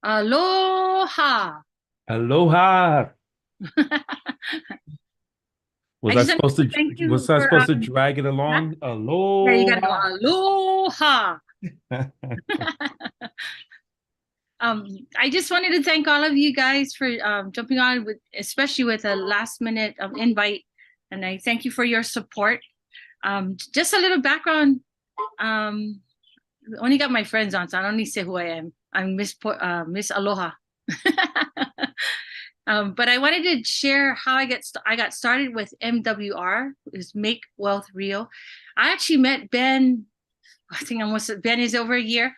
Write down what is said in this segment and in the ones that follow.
Aloha. Aloha. I Was I just wanted supposed to to thank you was I for supposed to drag it huh? along? Yeah, you gotta go Aloha. aloha. Um, I just wanted to thank all of you guys for jumping on with, especially with a last minute invite, and I thank you for your support. Just a little background. Um, only got my friends on, so I don't need to say who I am. I'm Miss Aloha. But I wanted to share how I got started with MWR, is Make Wealth Real. I actually met Ben. I think almost Ben is over a year.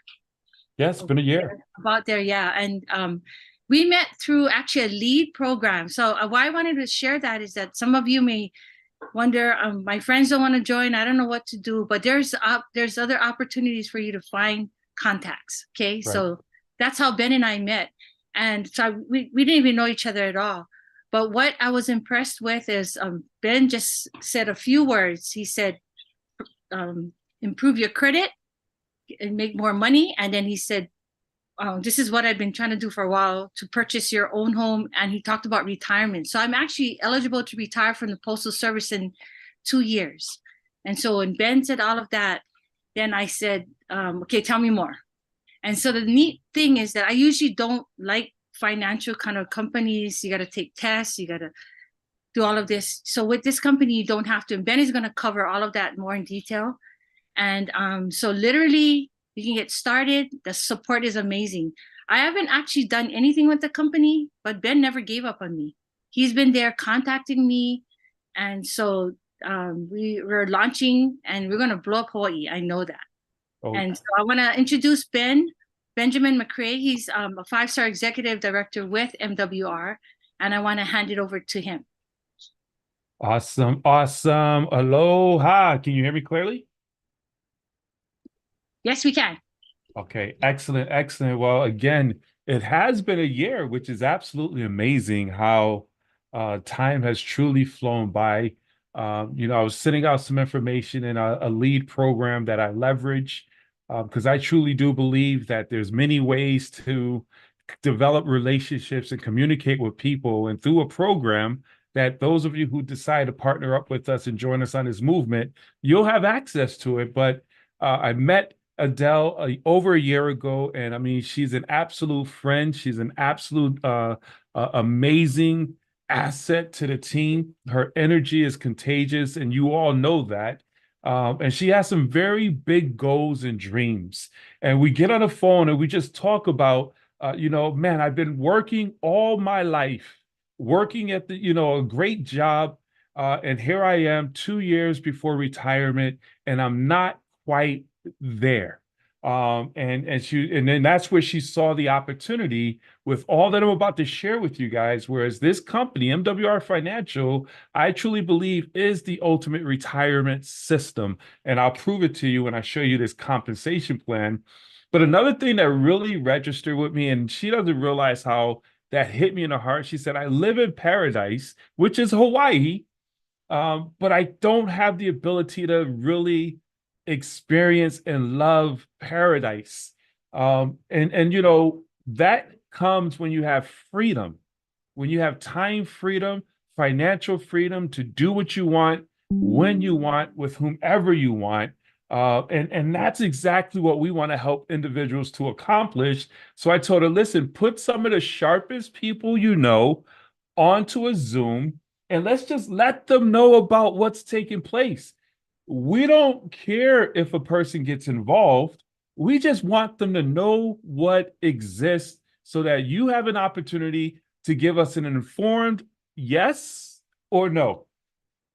Yeah, it's been a year. About there, yeah. And we met through actually a lead program. So why I wanted to share that is that some of you may wonder, my friends don't want to join. I don't know what to do, but there's other opportunities for you to find contacts. Okay, Right. so that's how Ben and I met, and so we didn't even know each other at all. But what I was impressed with is Ben just said a few words. He said, um, "Improve your credit and make more money," and then he said, this is what I've been trying to do for a while, to purchase your own home. And he talked about retirement. So I'm actually eligible to retire from the Postal Service in 2 years. And so when Ben said all of that, then I said, okay, tell me more. And so the neat thing is that I usually don't like financial kind of companies. You got to take tests, you got to do all of this. So with this company, you don't have to. And Ben is going to cover all of that more in detail. And so literally you can get started. The support is amazing. I haven't actually done anything with the company, but Ben never gave up on me. He's been there contacting me. And so we're launching and we're going to blow up Hawaii. I know that. Oh, And so I want to introduce Benjamin McCrae. He's a five-star executive director with MWR. And I want to hand it over to him. awesome. Awesome. Aloha. Can you hear me clearly? Yes, we can. Okay, excellent, excellent. Well, again, it has been a year, which is absolutely amazing how time has truly flown by. I was sending out some information in a lead program that I leverage because I truly do believe that there's many ways to develop relationships and communicate with people. And through a program that those of you who decide to partner up with us and join us on this movement, you'll have access to it. But I met Adele over a year ago, and I mean, she's an absolute friend. She's an absolute amazing asset to the team. Her energy is contagious, and you all know that. And she has some very big goals and dreams. And we get on the phone and we just talk about, man, I've been working all my life, working at a great job. And here I am 2 years before retirement, and I'm not quite there. And then that's where she saw the opportunity with all that I'm about to share with you guys. Whereas this company, MWR Financial, I truly believe is the ultimate retirement system. And I'll prove it to you when I show you this compensation plan. But another thing that really registered with me, and she doesn't realize how that hit me in the heart. She said, I live in paradise, which is Hawaii, but I don't have the ability to really experience and love paradise. And that comes when you have freedom, when you have time freedom, financial freedom to do what you want, when you want, with whomever you want. And that's exactly what we want to help individuals to accomplish. So I told her, listen, put some of the sharpest people you know onto a Zoom and let's just let them know about what's taking place. We don't care if a person gets involved. We just want them to know what exists so that you have an opportunity to give us an informed yes or no.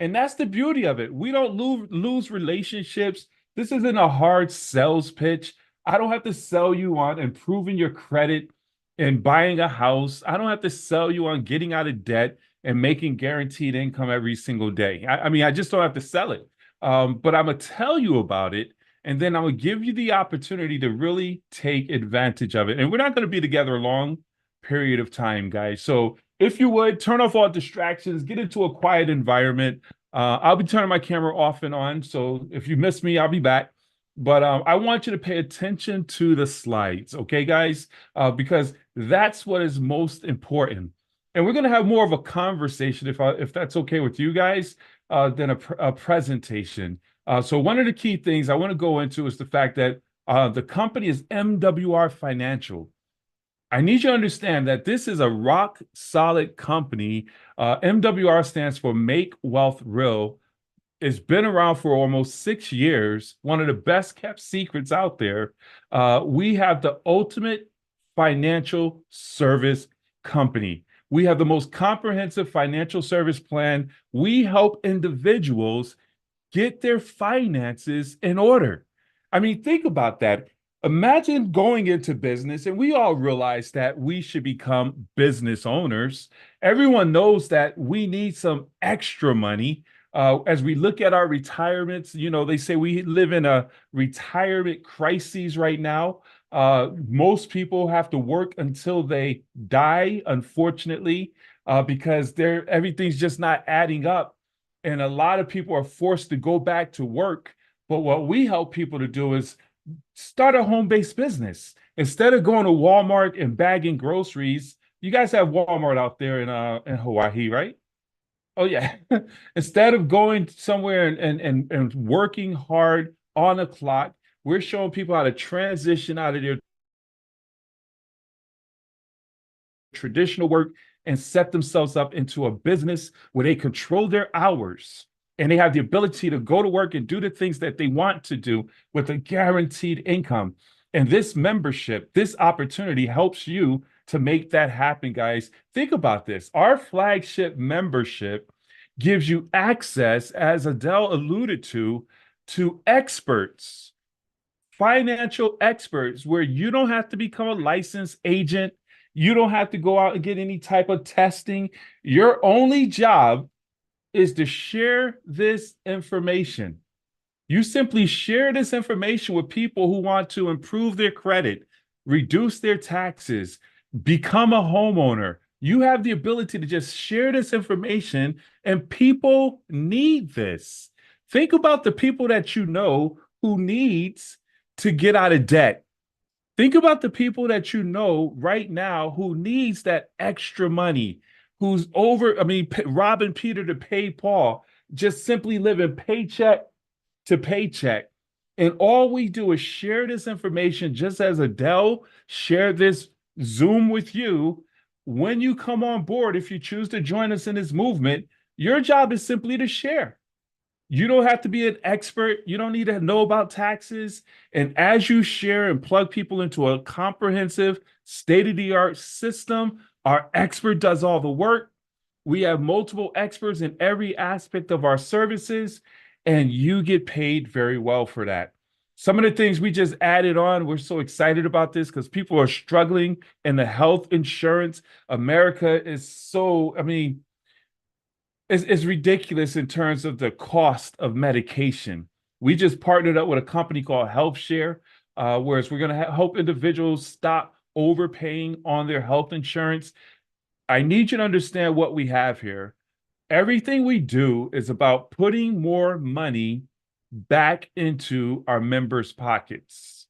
And that's the beauty of it. We don't lose relationships. This isn't a hard sales pitch. I don't have to sell you on improving your credit and buying a house. I don't have to sell you on getting out of debt and making guaranteed income every single day. I mean, I just don't have to sell it. But I'm going to tell you about it. And then I'm going to give you the opportunity to really take advantage of it. And we're not going to be together a long period of time, guys. So if you would, turn off all distractions, get into a quiet environment. I'll be turning my camera off and on. So if you miss me, I'll be back. But I want you to pay attention to the slides, okay, guys? Because that's what is most important. And we're going to have more of a conversation, if that's okay with you guys, than a presentation. So one of the key things I want to go into is the fact that the company is MWR Financial. I need you to understand that this is a rock solid company. MWR stands for Make Wealth Real. It's been around for almost 6 years, one of the best kept secrets out there. We have the ultimate financial service company. We have the most comprehensive financial service plan. We help individuals get their finances in order. I mean, think about that. Imagine going into business, and we all realize that we should become business owners. Everyone knows that we need some extra money. As we look at our retirements, they say we live in a retirement crisis right now. Most people have to work until they die, unfortunately, because everything's just not adding up, and a lot of people are forced to go back to work. But what we help people to do is start a home-based business. Instead of going to Walmart and bagging groceries, you guys have Walmart out there in Hawaii, right? Oh yeah. Instead of going somewhere and working hard on the clock, we're showing people how to transition out of their traditional work and set themselves up into a business where they control their hours and they have the ability to go to work and do the things that they want to do with a guaranteed income. And this membership, this opportunity helps you to make that happen, guys. Think about this. Our flagship membership gives you access, as Adele alluded to experts, financial experts, where you don't have to become a licensed agent. You don't have to go out and get any type of testing. Your only job is to share this information. You simply share this information with people who want to improve their credit, reduce their taxes, become a homeowner. You have the ability to just share this information, and people need this. Think about the people that you know who needs to get out of debt. Think about the people that you know right now who needs that extra money, robbing Peter to pay Paul, just simply living paycheck to paycheck. And all we do is share this information, just as Adele shared this Zoom with you. When you come on board, if you choose to join us in this movement, your job is simply to share. You don't have to be an expert. You don't need to know about taxes. And as you share and plug people into a comprehensive, state-of-the-art system, our expert does all the work. We have multiple experts in every aspect of our services, and you get paid very well for that. Some of the things we just added on, we're so excited about this because people are struggling in the health insurance. America is so, it's ridiculous in terms of the cost of medication. We just partnered up with a company called HealthShare, whereas we're going to help individuals stop overpaying on their health insurance. I need you to understand what we have here. Everything we do is about putting more money back into our members' pockets.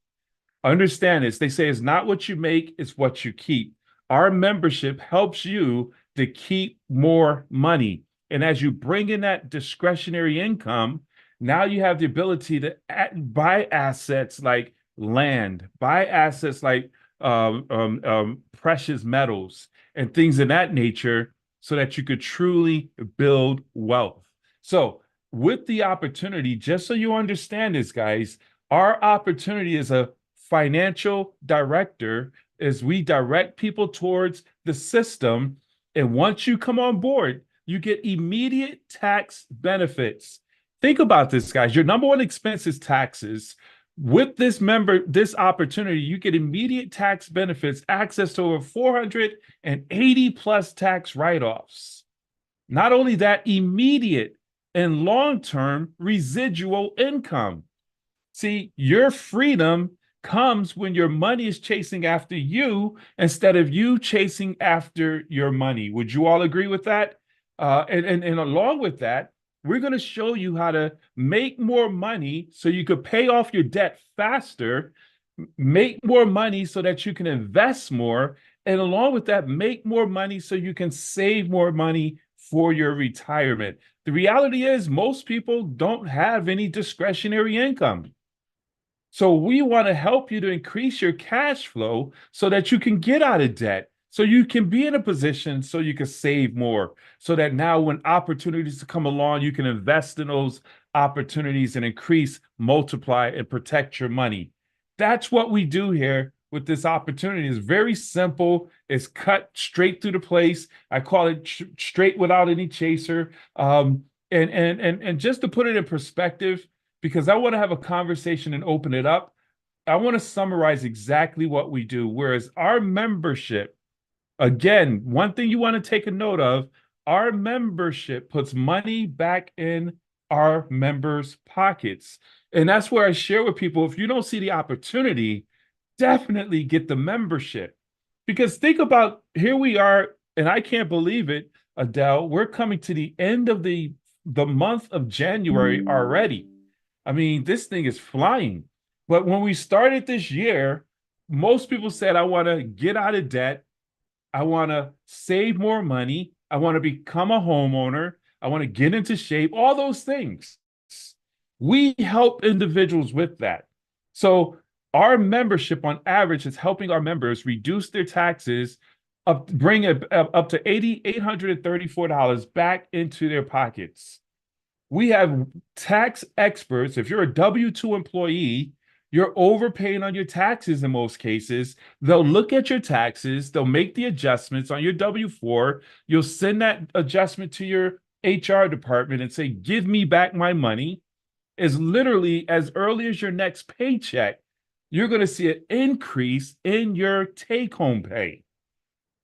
Understand this. They say it's not what you make, it's what you keep. Our membership helps you to keep more money. And as you bring in that discretionary income, now you have the ability to buy assets like land, buy assets like precious metals and things of that nature, so that you could truly build wealth. So with the opportunity, just so you understand this, guys, our opportunity as a financial director is we direct people towards the system. And once you come on board, you get immediate tax benefits. Think about this, guys. Your number one expense is taxes. With this opportunity, you get immediate tax benefits, access to over 480 plus tax write-offs. Not only that, immediate and long-term residual income. See, your freedom comes when your money is chasing after you instead of you chasing after your money. Would you all agree with that? And along with that, We're going to show you how to make more money so you could pay off your debt faster, make more money so that you can invest more, and along with that, make more money so you can save more money for your retirement. The reality is, most people don't have any discretionary income. So we want to help you to increase your cash flow so that you can get out of debt, so you can be in a position so you can save more, so that now when opportunities come along, you can invest in those opportunities and increase, multiply, and protect your money. That's what we do here with this opportunity. It's very simple. It's cut straight through the place. I call it straight without any chaser. And just to put it in perspective, because I want to have a conversation and open it up, I want to summarize exactly what we do. Whereas our membership, again, one thing you want to take a note of, our membership puts money back in our members' pockets. And that's where I share with people, if you don't see the opportunity, definitely get the membership. Because think about, here we are, and I can't believe it, Adele, we're coming to the end of the month of January already. I mean, this thing is flying. But when we started this year, most people said, I want to get out of debt. I want to save more money. I want to become a homeowner. I want to get into shape, all those things. We help individuals with that. So our membership on average is helping our members reduce their taxes, bring it up to $834 back into their pockets. We have tax experts. If you're a W-2 employee, you're overpaying on your taxes in most cases. They'll look at your taxes. They'll make the adjustments on your W-4. You'll send that adjustment to your HR department and say, give me back my money. As literally as early as your next paycheck, you're going to see an increase in your take-home pay.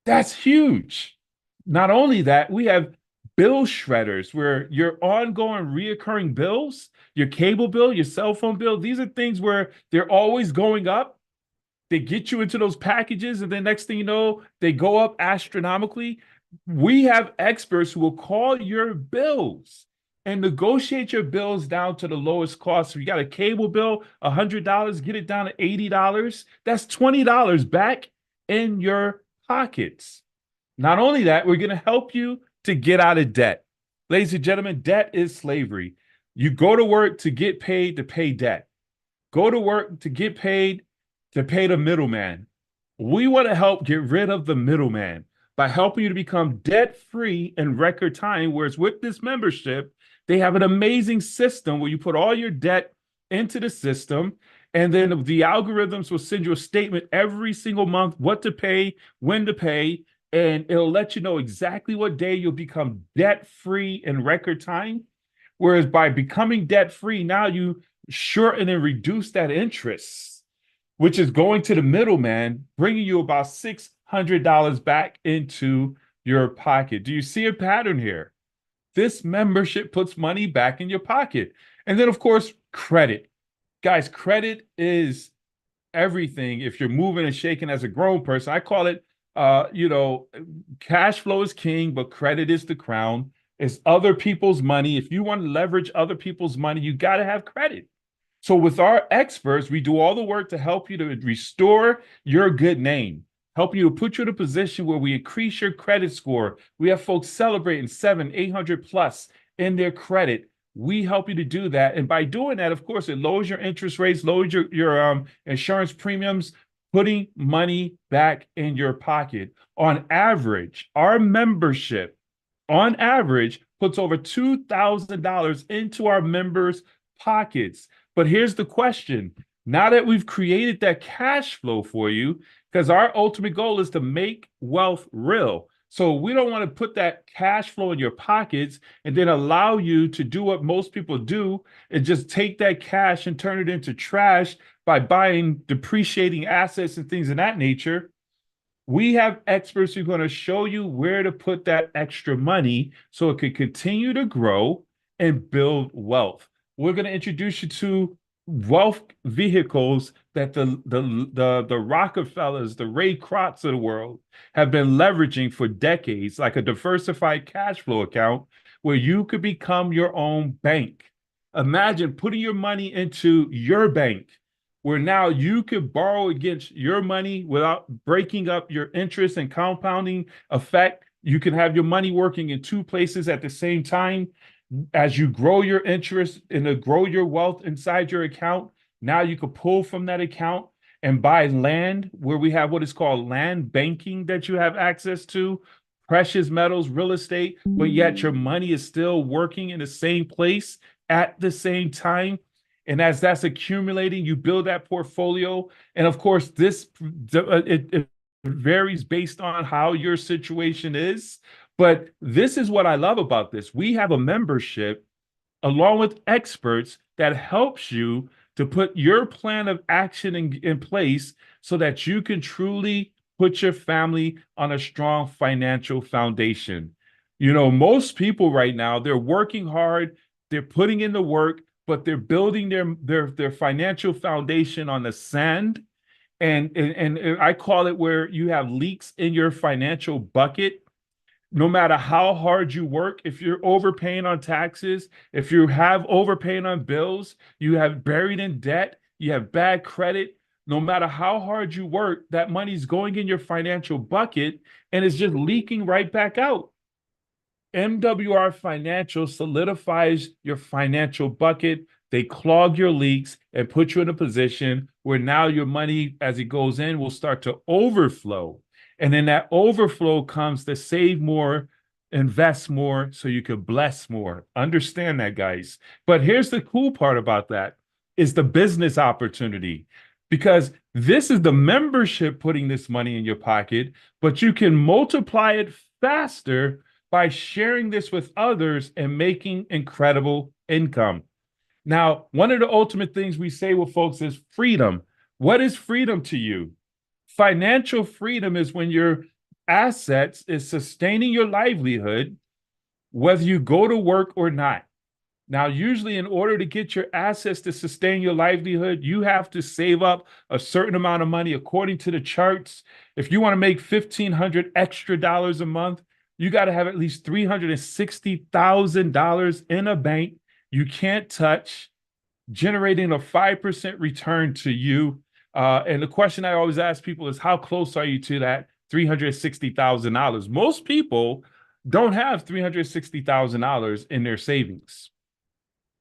That's huge. Not only that, we have bill shredders where your ongoing reoccurring bills, your cable bill, your cell phone bill, these are things where they're always going up. They get you into those packages, and then next thing you know, they go up astronomically. We have experts who will call your bills and negotiate your bills down to the lowest cost. So you got a cable bill, $100, get it down to $80. That's $20 back in your pockets. Not only that, we're going to help you to get out of debt. Ladies and gentlemen, debt is slavery. You go to work to get paid to pay debt. Go to work to get paid to pay the middleman. We want to help get rid of the middleman by helping you to become debt-free in record time, whereas with this membership, they have an amazing system where you put all your debt into the system, and then the algorithms will send you a statement every single month, what to pay, when to pay, and it'll let you know exactly what day you'll become debt-free in record time. Whereas by becoming debt-free, now you shorten and reduce that interest, which is going to the middleman, bringing you about $600 back into your pocket. Do you see a pattern here? This membership puts money back in your pocket. And then, of course, credit. Guys, credit is everything. If you're moving and shaking as a grown person, I call it, cash flow is king, but credit is the crown. It's other people's money. If you want to leverage other people's money, you got to have credit. So with our experts, we do all the work to help you to restore your good name, help you to put you in a position where we increase your credit score. We have folks celebrating 700, 800 plus in their credit. We help you to do that. And by doing that, of course, it lowers your interest rates, lowers your insurance premiums, putting money back in your pocket. On average, our membership, on average, puts over $2,000 into our members' pockets. But here's the question. Now that we've created that cash flow for you, because our ultimate goal is to make wealth real. So we don't want to put that cash flow in your pockets and then allow you to do what most people do and just take that cash and turn it into trash by buying depreciating assets and things of that nature. We have experts who are going to show you where to put that extra money so it can continue to grow and build wealth. We're going to introduce you to wealth vehicles that the Rockefellers, the Ray Krocs of the world have been leveraging for decades, like a diversified cash flow account where you could become your own bank. Imagine putting your money into your bank, where now you could borrow against your money without breaking up your interest and compounding effect. You can have your money working in two places at the same time as you grow your interest and to grow your wealth inside your account. Now you can pull from that account and buy land, where we have what is called land banking that you have access to, precious metals, real estate, but yet your money is still working in the same place at the same time. And as that's accumulating, you build that portfolio. And of course, it varies based on how your situation is. But this is what I love about this. We have a membership along with experts that helps you to put your plan of action in place so that you can truly put your family on a strong financial foundation. You know, most people right now, they're working hard, they're putting in the work, but they're building their financial foundation on the sand. And I call it where you have leaks in your financial bucket. No matter how hard you work, if you're overpaying on taxes, if you have overpaying on bills, you have buried in debt, you have bad credit, no matter how hard you work, that money's going in your financial bucket and it's just leaking right back out. MWR Financial solidifies your financial bucket. They clog your leaks and put you in a position where now your money, as it goes in, will start to overflow. And then that overflow comes to save more, invest more, so you could bless more. Understand that, guys. But here's the cool part about that is the business opportunity. Because this is the membership putting this money in your pocket, but you can multiply it faster by sharing this with others and making incredible income. Now, one of the ultimate things we say with folks is freedom. What is freedom to you? Financial freedom is when your assets is sustaining your livelihood, whether you go to work or not. Now, usually in order to get your assets to sustain your livelihood, you have to save up a certain amount of money according to the charts. If you want to make $1,500 extra dollars a month, you got to have at least $360,000 in a bank you can't touch, generating a 5% return to you. And the question I always ask people is, how close are you to that $360,000? Most people don't have $360,000 in their savings.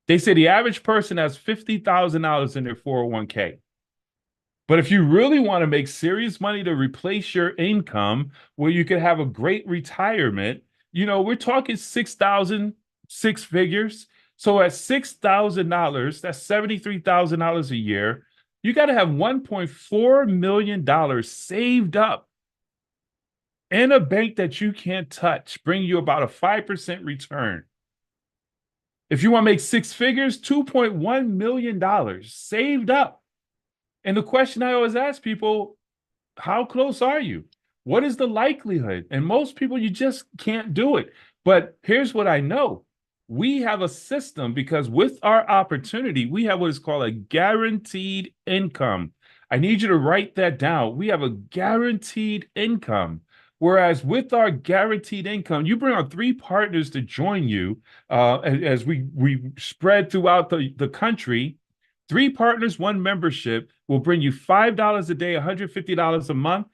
They say the average person has $50,000 in their 401k. But if you really want to make serious money to replace your income where you could have a great retirement, you know, we're talking 6,000, six figures. So at $6,000, that's $73,000 a year. You got to have $1.4 million saved up in a bank that you can't touch, bring you about a 5% return. If you want to make six figures, $2.1 million saved up. And the question I always ask people, how close are you? What is the likelihood? And most people, you just can't do it. But here's what I know. We have a system because with our opportunity, we have what is called a guaranteed income. I need you to write that down. We have a guaranteed income. Whereas with our guaranteed income, you bring on three partners to join you as we spread throughout the country. Three partners, one membership will bring you $5 a day, $150 a month.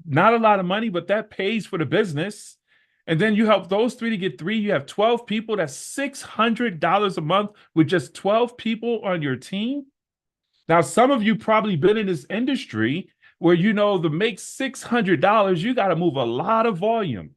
Not a lot of money, but that pays for the business. And then you help those three to get three. You have 12 people. That's $600 a month with just 12 people on your team. Now, some of you probably been in this industry where you know to make $600, you got to move a lot of volume.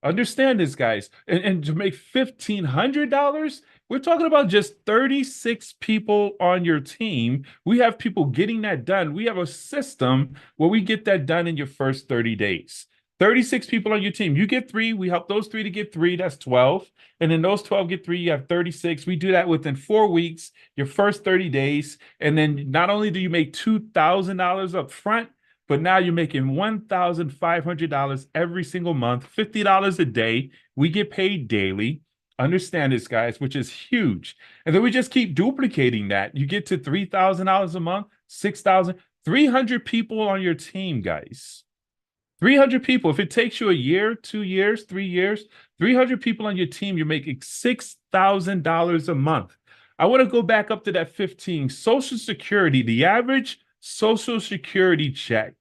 Understand this, guys. And to make $1,500, we're talking about just 36 people on your team. We have people getting that done. We have a system where we get that done in your first 30 days. 36 people on your team. You get three. We help those three to get three. That's 12. And then those 12 get three. You have 36. We do that within 4 weeks, your first 30 days. And then not only do you make $2,000 up front, but now you're making $1,500 every single month, $50 a day. We get paid daily. Understand this, guys, which is huge. And then we just keep duplicating that. You get to $3,000 a month, 6,000, 300 people on your team, guys. 300 people. If it takes you a year, 2 years, 3 years, 300 people on your team, you're making $6,000 a month. I want to go back up to that 15. Social Security, the average Social Security check.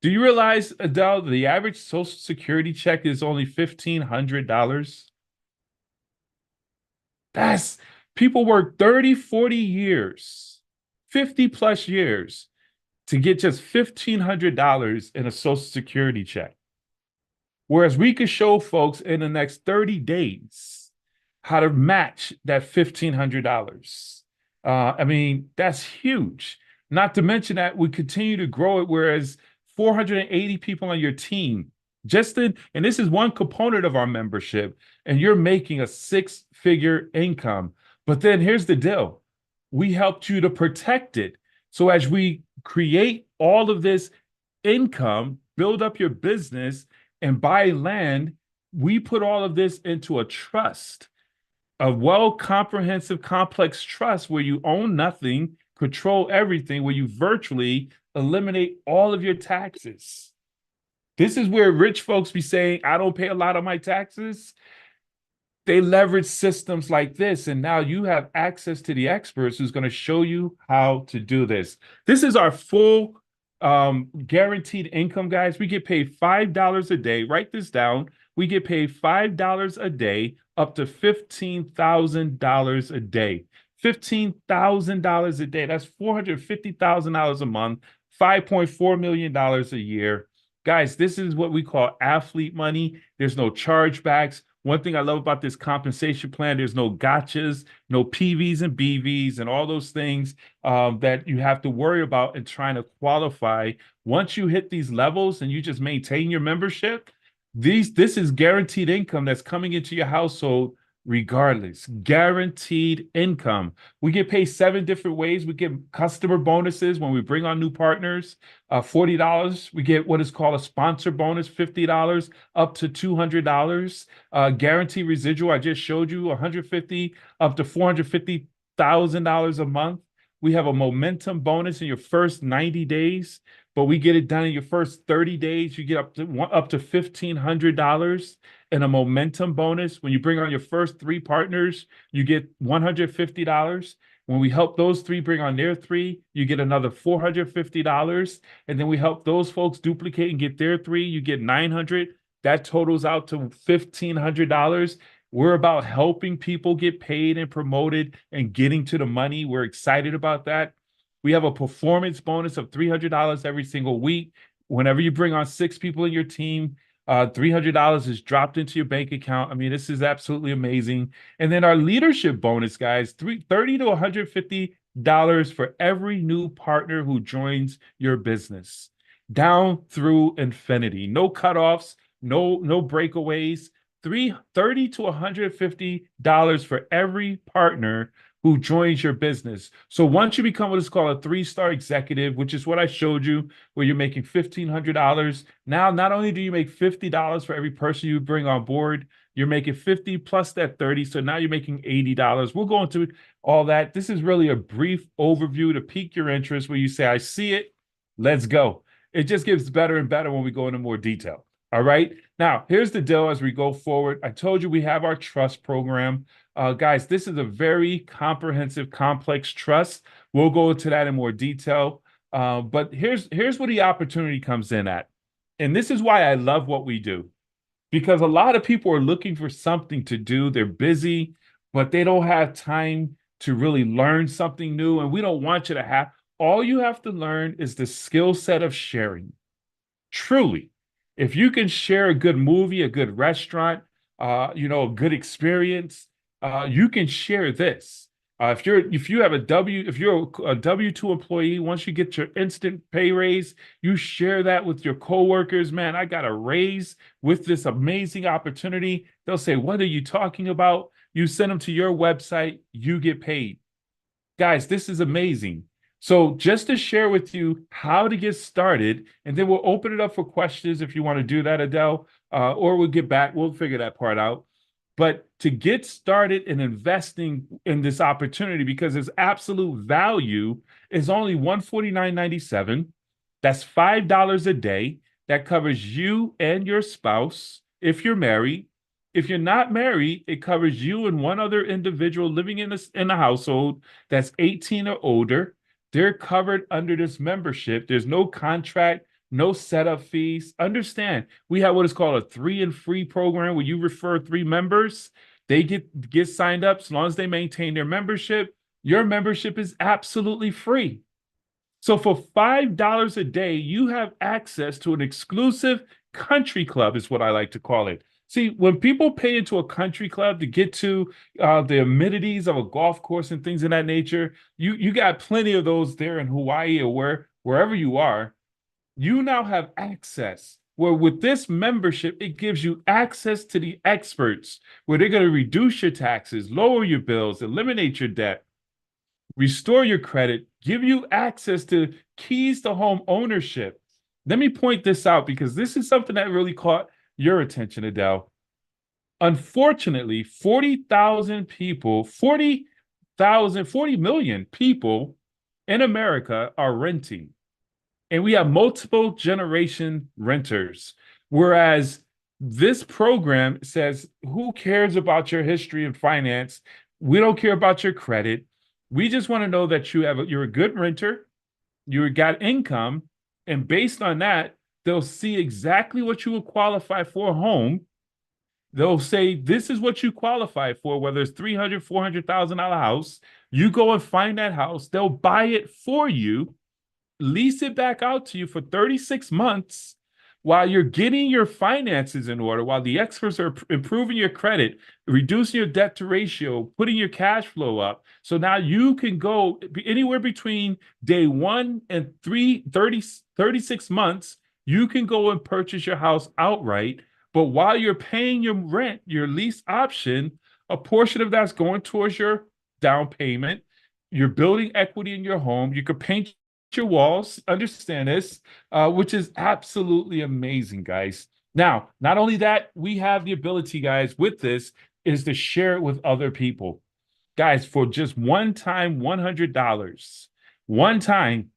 Do you realize, Adele, the average Social Security check is only $1,500? That's people work 30, 40 years, 50 plus years to get just $1,500 in a Social Security check. Whereas we could show folks in the next 30 days how to match that $1,500. I mean, that's huge. Not to mention that we continue to grow it, whereas 480 people on your team, and this is one component of our membership, and you're making a six-figure income. But then here's the deal. We helped you to protect it. So as we create all of this income, build up your business, and buy land, we put all of this into a trust, a comprehensive, complex trust where you own nothing, control everything, where you virtually eliminate all of your taxes. This is where rich folks be saying, I don't pay a lot of my taxes. They leverage systems like this, and now you have access to the experts who's going to show you how to do this. This is our full guaranteed income, guys. We get paid $5 a day. Write this down. We get paid $5 a day, up to $15,000 a day. $15,000 a day. That's $450,000 a month, $5.4 million a year. Guys, this is what we call athlete money. There's no chargebacks. One thing I love about this compensation plan, there's no gotchas, no PVs and BVs and all those things that you have to worry about in trying to qualify. Once you hit these levels and you just maintain your membership, this is guaranteed income that's coming into your household regardless. Guaranteed income. We get paid 7 different ways. We get customer bonuses when we bring on new partners, $40. We get what is called a sponsor bonus, $50 up to $200. Guaranteed residual, I just showed you, $150 up to $450,000 a month. We have a momentum bonus in your first 90 days, but we get it done in your first 30 days. You get up to $1,500 and a momentum bonus. When you bring on your first 3 partners, you get $150. When we help those 3 bring on their 3, you get another $450. And then we help those folks duplicate and get their 3, you get $900. That totals out to $1,500. We're about helping people get paid and promoted and getting to the money. We're excited about that. We have a performance bonus of $300 every single week. Whenever you bring on 6 people in your team, $300 is dropped into your bank account. I mean, this is absolutely amazing. And then our leadership bonus, guys, $30 to $150 for every new partner who joins your business, down through infinity. No cutoffs, no breakaways. $30 to $150 for every partner who joins your business. So once you become what is called a 3-star executive, which is what I showed you, where you're making $1,500, now not only do you make $50 for every person you bring on board, you're making 50 plus that 30. So now you're making $80. We'll go into all that. This is really a brief overview to pique your interest where you say, I see it, let's go. It just gets better and better when we go into more detail. All right. Now, here's the deal as we go forward. I told you we have our trust program. Guys, this is a very comprehensive, complex trust. We'll go into that in more detail. But here's where the opportunity comes in at. And this is why I love what we do. Because a lot of people are looking for something to do. They're busy, but they don't have time to really learn something new. And we don't want you to have. All you have to learn is the skill set of sharing. Truly. If you can share a good movie, a good restaurant, a good experience, you can share this. If you're a W-2 employee, once you get your instant pay raise, you share that with your coworkers. Man, I got a raise with this amazing opportunity. They'll say, what are you talking about? You send them to your website, you get paid. Guys, this is amazing. So just to share with you how to get started, and then we'll open it up for questions if you want to do that, Adele, or we'll get back. We'll figure that part out. But to get started in investing in this opportunity, because its absolute value is only $149.97. That's $5 a day. That covers you and your spouse if you're married. If you're not married, it covers you and one other individual living in a household that's 18 or older. They're covered under this membership. There's no contract, no setup fees. Understand, we have what is called a 3 and free program where you refer 3 members. They get signed up as long as they maintain their membership. Your membership is absolutely free. So for $5 a day, you have access to an exclusive country club, is what I like to call it. See, when people pay into a country club to get to the amenities of a golf course and things of that nature, you got plenty of those there in Hawaii or wherever you are. You now have access. Where with this membership, it gives you access to the experts, where they're going to reduce your taxes, lower your bills, eliminate your debt, restore your credit, give you access to keys to home ownership. Let me point this out because this is something that really caught your attention, Adele. Unfortunately, 40,000 people, 40 million people in America are renting. And we have multiple generation renters. Whereas this program says, who cares about your history and finance? We don't care about your credit. We just want to know that you're a good renter, you got income, and based on that, they'll see exactly what you will qualify for a home. They'll say this is what you qualify for, whether it's $300,000, $400,000 house. You go and find that house. They'll buy it for you, lease it back out to you for 36 months while you're getting your finances in order, while the experts are improving your credit, reducing your debt to ratio, putting your cash flow up. So now you can go anywhere between day 1 and 36 months. You can go and purchase your house outright. But while you're paying your rent, your lease option, a portion of that's going towards your down payment. You're building equity in your home. You could paint your walls, understand this, which is absolutely amazing, guys. Now, not only that, we have the ability, guys, with this is to share it with other people. Guys, for just one time, $100, one time,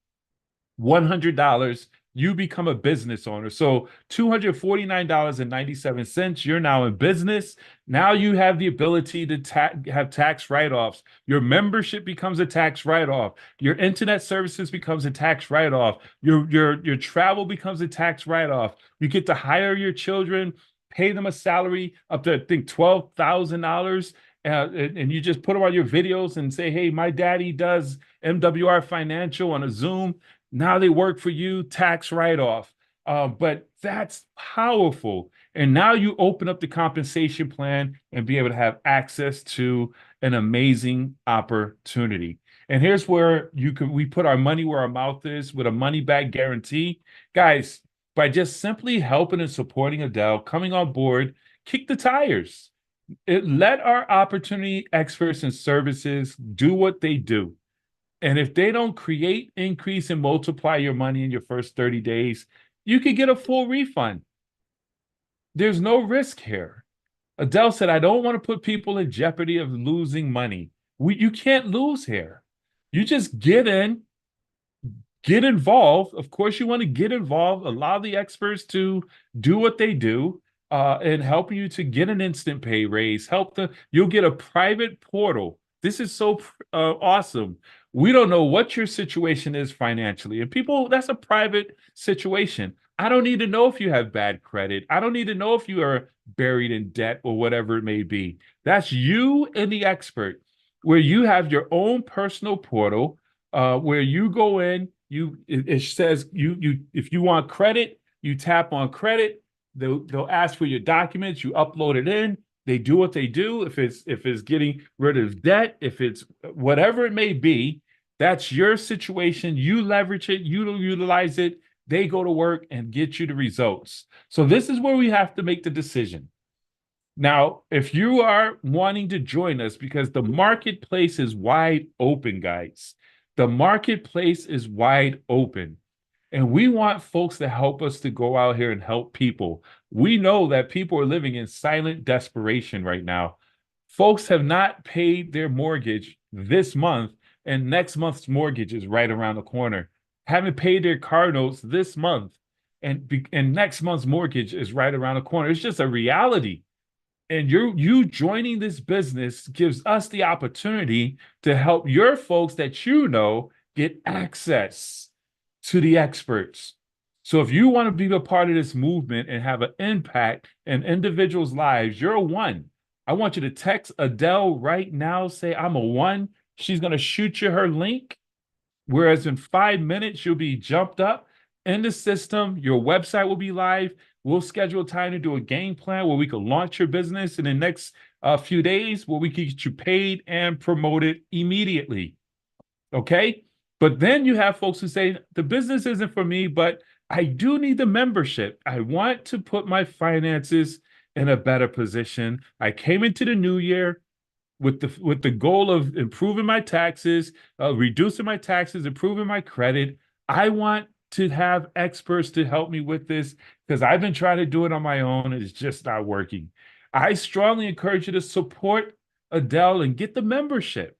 $100, you become a business owner. So $249.97, you're now in business. Now you have the ability to have tax write-offs. Your membership becomes a tax write-off. Your internet services becomes a tax write-off. Your travel becomes a tax write-off. You get to hire your children, pay them a salary up to, I think, $12,000. And you just put them on your videos and say, hey, my daddy does MWR Financial on a Zoom. Now they work for you, tax write-off. But that's powerful. And now you open up the compensation plan and be able to have access to an amazing opportunity. And here's where we put our money where our mouth is with a money back guarantee. Guys, by just simply helping and supporting Adele, coming on board, kick the tires. Let our opportunity experts and services do what they do. And if they don't create, increase, and multiply your money in your first 30 days, you could get a full refund. There's no risk here. Adele said, I don't want to put people in jeopardy of losing money. You can't lose here. You just get in, get involved. Of course, you want to get involved, allow the experts to do what they do, and help you to get an instant pay raise. You'll get a private portal. This is so awesome. We don't know what your situation is financially. And people, that's a private situation. I don't need to know if you have bad credit. I don't need to know if you are buried in debt or whatever it may be. That's you and the expert, where you have your own personal portal, where you go in, it says if you want credit, you tap on credit. They'll ask for your documents, you upload it in. They do what they do. If it's getting rid of debt, if it's whatever it may be, that's your situation. You leverage it, you utilize it. They go to work and get you the results. So this is where we have to make the decision. Now, if you are wanting to join us, because the marketplace is wide open, guys. The marketplace is wide open. And we want folks to help us to go out here and help people. We know that people are living in silent desperation right now. Folks have not paid their mortgage this month, and next month's mortgage is right around the corner. Haven't paid their car notes this month, and next month's mortgage is right around the corner. It's just a reality. And you joining this business gives us the opportunity to help your folks that you know get access to the experts. So if you want to be a part of this movement and have an impact in individuals' lives, you're a one. I want you to text Adele right now, say I'm a one. She's going to shoot you her link. Whereas in 5 minutes, you'll be jumped up in the system. Your website will be live. We'll schedule time to do a game plan where we can launch your business in the next few days, where we can get you paid and promoted immediately. Okay. But then you have folks who say, the business isn't for me, but I do need the membership. I want to put my finances in a better position. I came into the new year with the goal of improving my taxes, reducing my taxes, improving my credit. I want to have experts to help me with this because I've been trying to do it on my own and it's just not working. I strongly encourage you to support Adele and get the membership.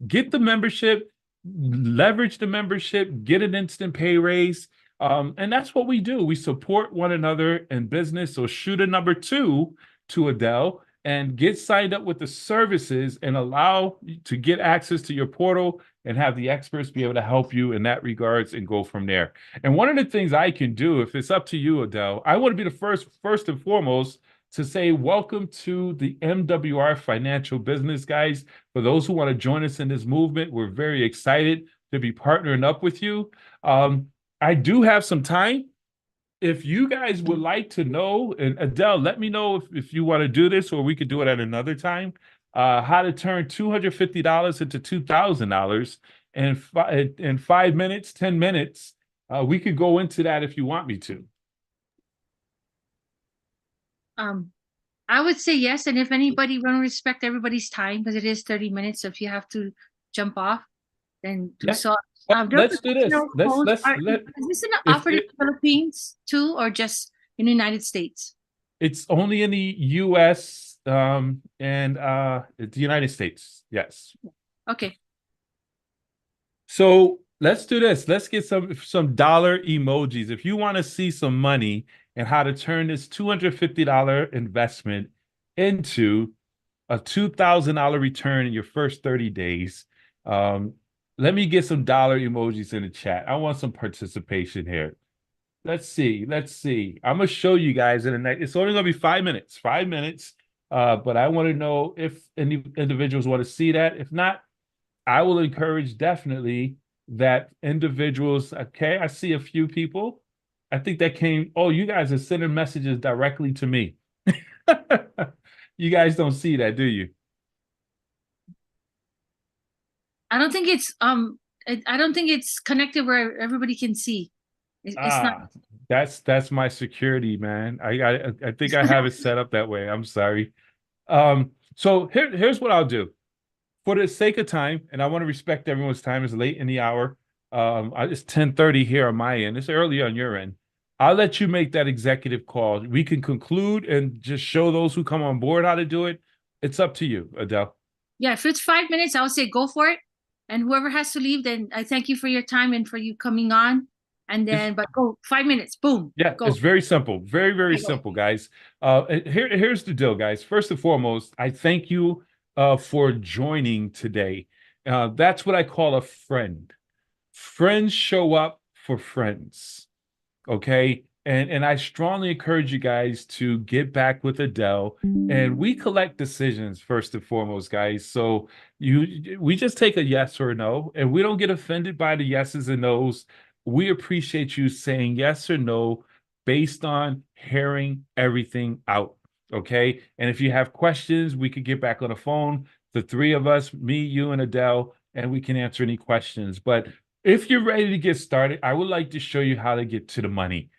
Get the membership, leverage the membership, get an instant pay raise. And that's what we do. We support one another in business. So shoot a number 2 to Adele and get signed up with the services and allow to get access to your portal and have the experts be able to help you in that regards and go from there. And one of the things I can do, if it's up to you, Adele, I want to be the first and foremost to say welcome to the MWR Financial Business, guys. For those who want to join us in this movement, we're very excited to be partnering up with you. I do have some time. If you guys would like to know, and Adele, let me know if you want to do this, or we could do it at another time, how to turn $250 into $2,000 in 5 minutes, 10 minutes. We could go into that if you want me to. I would say yes, and if anybody want to respect everybody's time, because it is 30 minutes, so if you have to jump off, then do Yeah. so. Let's do this. Is this an offer in the Philippines too, or just in the United States? It's only in the US and the United States. Yes. Okay. So let's do this. Let's get some dollar emojis. If you want to see some money and how to turn this $250 investment into a $2,000 return in your first 30 days, let me get some dollar emojis in the chat. I want some participation here. Let's see. I'm gonna show you guys in the next. It's only gonna be 5 minutes. 5 minutes. But I want to know if any individuals want to see that. If not, I will encourage definitely that individuals. Okay, I see a few people. I think that came. Oh, you guys are sending messages directly to me. You guys don't see that, do you? I don't think it's connected where everybody can see. It's not. That's my security, man. I think I have it set up that way. I'm sorry. So here's what I'll do. For the sake of time, and I want to respect everyone's time, it's late in the hour. It's 10:30 here on my end. It's early on your end. I'll let you make that executive call. We can conclude and just show those who come on board how to do it. It's up to you, Adele. Yeah, if it's 5 minutes, I would say go for it. And whoever has to leave, then I thank you for your time and for you coming on. And then, but go 5 minutes, boom. Yeah, go. It's very simple. Very, very simple, guys. Here's the deal, guys. First and foremost, I thank you for joining today. That's what I call a friend. Friends show up for friends. Okay. And I strongly encourage you guys to get back with Adele. And we collect decisions first and foremost, guys. So we just take a yes or a no, and we don't get offended by the yeses and nos. We appreciate you saying yes or no based on hearing everything out. Okay. And if you have questions, we could get back on the phone, the three of us, me, you, and Adele, and we can answer any questions. But if you're ready to get started, I would like to show you how to get to the money.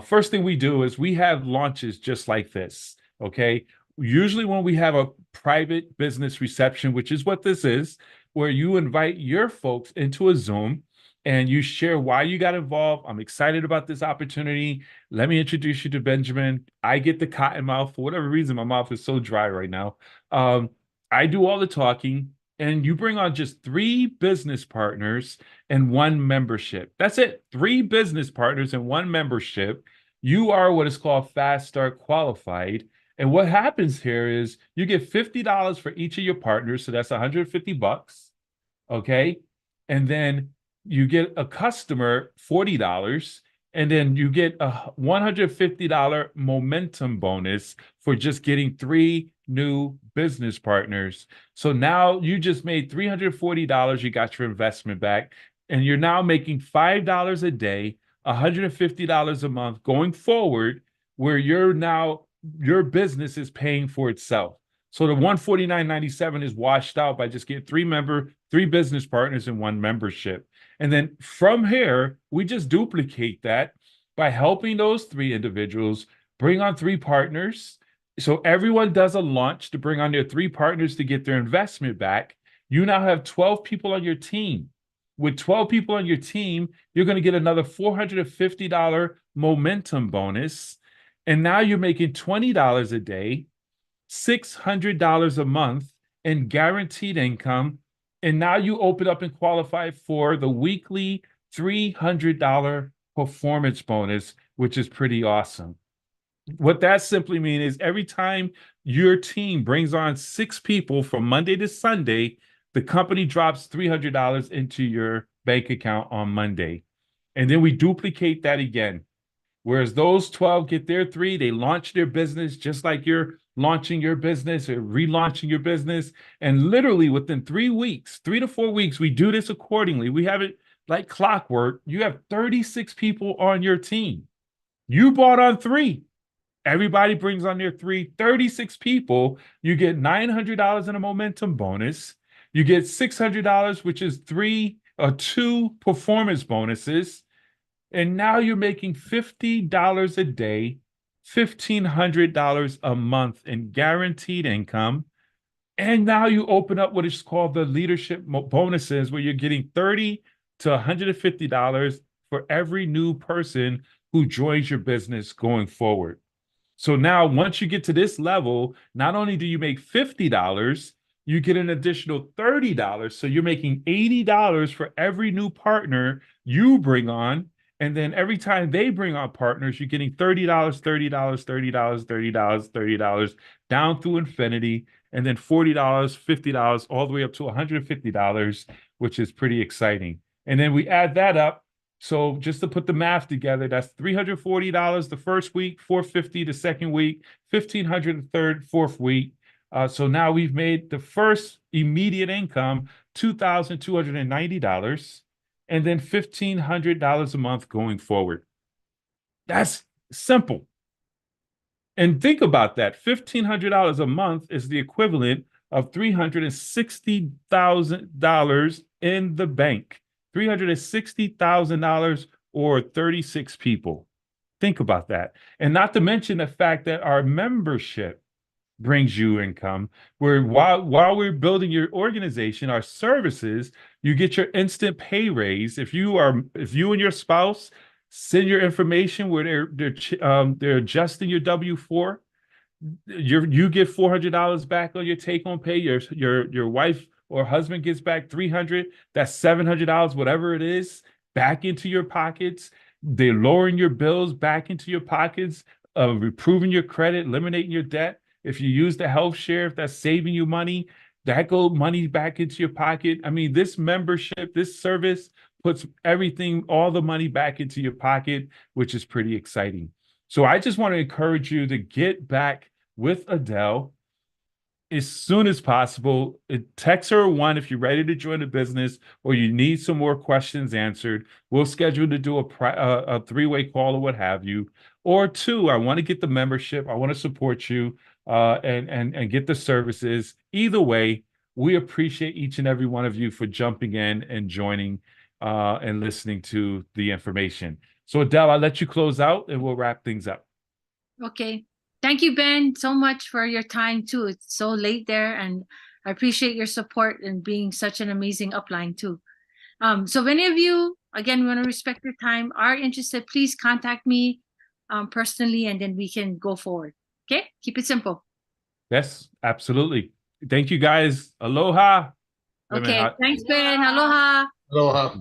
First thing we do is we have launches just like this. Okay. Usually when we have a private business reception, which is what this is, where you invite your folks into a Zoom, and you share why you got involved. I'm excited about this opportunity. Let me introduce you to Benjamin. I get the cotton mouth. For whatever reason, my mouth is so dry right now. Um, I do all the talking, and you bring on just 3 business partners and 1 membership. That's it. 3 business partners and 1 membership. You are what is called Fast Start qualified. And what happens here is you get $50 for each of your partners, so that's 150 bucks. Okay. And then you get a customer $40, and then you get a $150 momentum bonus for just getting 3 new business partners. So now you just made $340. You got your investment back, and you're now making $5 a day, $150 a month going forward, where your business is paying for itself. So the 149.97 is washed out by just getting 3 business partners and 1 membership. And then from here, we just duplicate that by helping those 3 individuals bring on 3 partners. So everyone does a launch to bring on their 3 partners to get their investment back. You now have 12 people on your team. With 12 people on your team, you're going to get another $450 momentum bonus. And now you're making $20 a day, $600 a month in guaranteed income. And now you open up and qualify for the weekly $300 performance bonus, which is pretty awesome. What that simply means is every time your team brings on 6 people from Monday to Sunday, the company drops $300 into your bank account on Monday. And then we duplicate that again. Whereas those 12 get their 3, they launch their business just like you're launching your business or relaunching your business. And literally within 3 weeks, 3 to 4 weeks, we do this accordingly. We have it like clockwork. You have 36 people on your team. You bought on 3. Everybody brings on their 36 people. You get $900 in a momentum bonus. You get $600, which is 2 performance bonuses. And now you're making $50 a day, $1,500 a month in guaranteed income. And now you open up what is called the leadership bonuses, where you're getting $30 to $150 for every new person who joins your business going forward. So now, once you get to this level, not only do you make $50, you get an additional $30. So you're making $80 for every new partner you bring on. And then every time they bring on partners, you're getting $30, $30, $30, $30, $30, down through infinity, and then $40, $50, all the way up to $150, which is pretty exciting. And then we add that up. So just to put the math together, that's $340 the first week, $450 the second week, $1,500 the third, fourth week. So now we've made the first immediate income $2,290, and then $1,500 a month going forward. That's simple. And think about that. $1,500 a month is the equivalent of $360,000 in the bank. $360,000 or 36 people. Think about that. And not to mention the fact that our membership brings you income, where while we're building your organization, our services, you get your instant pay raise. If you and your spouse send your information where they're adjusting your W-4, you get $400 back on your take-home pay. Your wife or husband gets back $300. That's $700, whatever it is, back into your pockets. They're lowering your bills back into your pockets, improving your credit, eliminating your debt. If you use the health share, if that's saving you money, that goes money back into your pocket. I mean, this membership, this service puts everything, all the money back into your pocket, which is pretty exciting. So I just want to encourage you to get back with Adele as soon as possible. Text her 1 if you're ready to join the business or you need some more questions answered. We'll schedule to do a 3-way call or what have you. Or 2, I want to get the membership. I want to support you and get the services. Either way, we appreciate each and every one of you for jumping in and joining and listening to the information. So Adele, I'll let you close out and we'll wrap things up. Okay. Thank you, Ben, so much for your time too. It's so late there, and I appreciate your support and being such an amazing upline too. So if any of you Again, we want to respect your time. Are interested, please contact me personally, and then we can go forward. Okay, keep it simple. Yes, absolutely. Thank you guys. Aloha. Wait a minute. Okay, thanks, Ben. Aloha. Aloha.